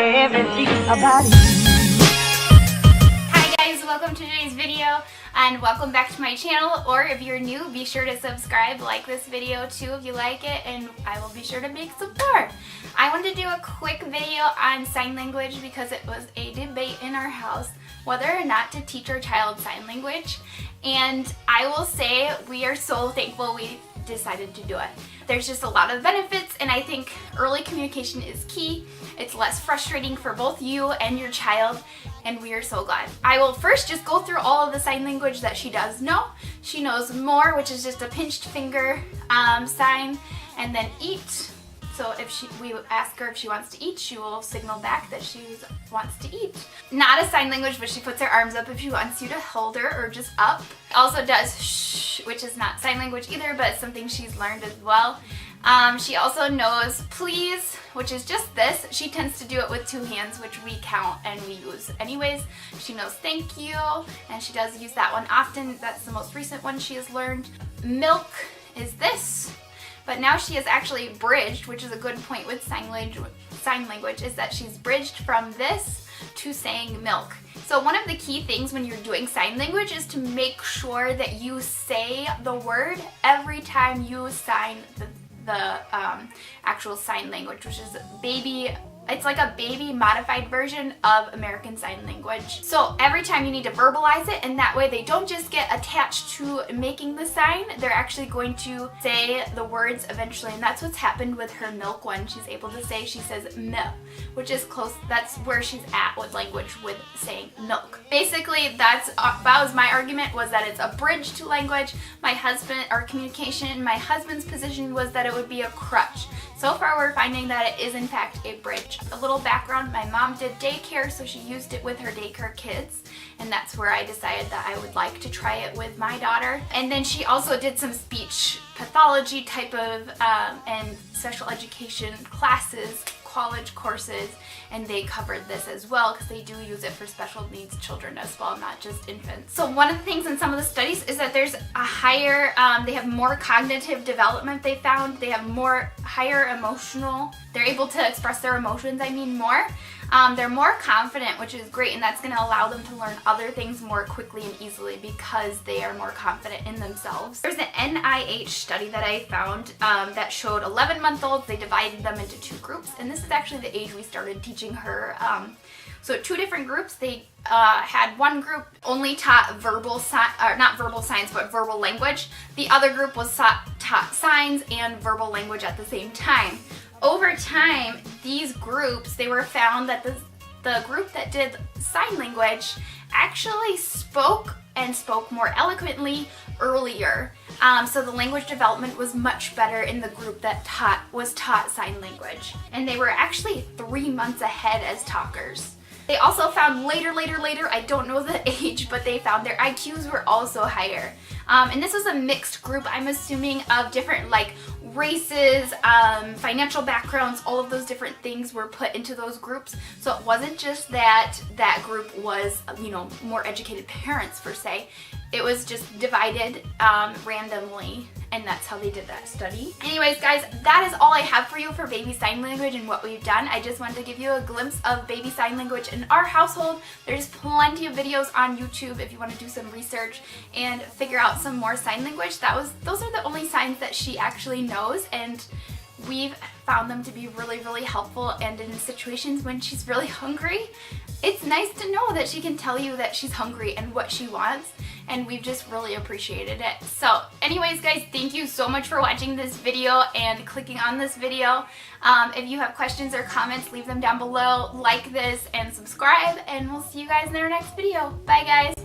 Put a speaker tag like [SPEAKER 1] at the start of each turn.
[SPEAKER 1] everything about you.
[SPEAKER 2] Hi guys, welcome to today's video and welcome back to my channel, or if you're new, be sure to subscribe, like this video too if you like it, and I will be sure to make some more. I wanted to do a quick video on sign language because it was a debate in our house whether or not to teach our child sign language, and I will say we are so thankful we decided to do it. There's just a lot of benefits, and I think early communication is key. It's less frustrating for both you and your child, and we are so glad. I will first just go through all of the sign language that she does know. She knows more, which is just a pinched finger sign, and then eat. So if we ask her if she wants to eat, she will signal back that she wants to eat. Not a sign language, but she puts her arms up if she wants you to hold her, or just up. Also does shh, which is not sign language either, but it's something she's learned as well. She also knows please, which is just this. She tends to do it with two hands, which we count and we use anyways. She knows thank you, and she does use that one often. That's the most recent one she has learned. Milk is this. But now she is actually bridged, which is a good point with sign language, is that she's bridged from this to saying milk. So one of the key things when you're doing sign language is to make sure that you say the word every time you sign the actual sign language, which is baby. It's like a baby modified version of American Sign Language. So every time you need to verbalize it, and that way they don't just get attached to making the sign, they're actually going to say the words eventually, and that's what's happened with her milk one. She's able to say, she says milk, which is close, that's where she's at with language with saying milk. Basically, that was my argument, was that it's a bridge to language. My husband's position was that it would be a crutch. So far we're finding that it is in fact a bridge. A little background, my mom did daycare, so she used it with her daycare kids, and that's where I decided that I would like to try it with my daughter. And then she also did some speech pathology type of and special education classes, college courses, and they covered this as well because they do use it for special needs children as well, not just infants. So one of the things in some of the studies is that there's a higher, they have more cognitive development they found. They have higher emotional, they're able to express their emotions, more. They're more confident, which is great, and that's going to allow them to learn other things more quickly and easily because they are more confident in themselves. There's an NIH study that I found that showed 11-month-olds, they divided them into two groups, and this is actually the age we started teaching her. So two different groups. They had one group only taught not verbal signs, but verbal language. The other group was taught signs and verbal language at the same time. Over time, these groups, they were found that the group that did sign language actually spoke more eloquently earlier. So the language development was much better in the group that was taught sign language. And they were actually 3 months ahead as talkers. They also found later, I don't know the age, but they found their IQs were also higher. And this was a mixed group, I'm assuming, of different races, financial backgrounds, all of those different things were put into those groups. So it wasn't just that that group was, more educated parents per se. It was just divided randomly, and that's how they did that study. Anyways, guys, that is all I have for you for baby sign language and what we've done. I just wanted to give you a glimpse of baby sign language in our household. There's plenty of videos on YouTube if you want to do some research and figure out some more sign language. Those are the only signs that she actually knows, and we've found them to be really, really helpful. And in situations when she's really hungry, it's nice to know that she can tell you that she's hungry and what she wants, and we've just really appreciated it. So anyways, guys, thank you so much for watching this video and clicking on this video. If you have questions or comments, leave them down below, like this, and subscribe, and we'll see you guys in our next video. Bye, guys.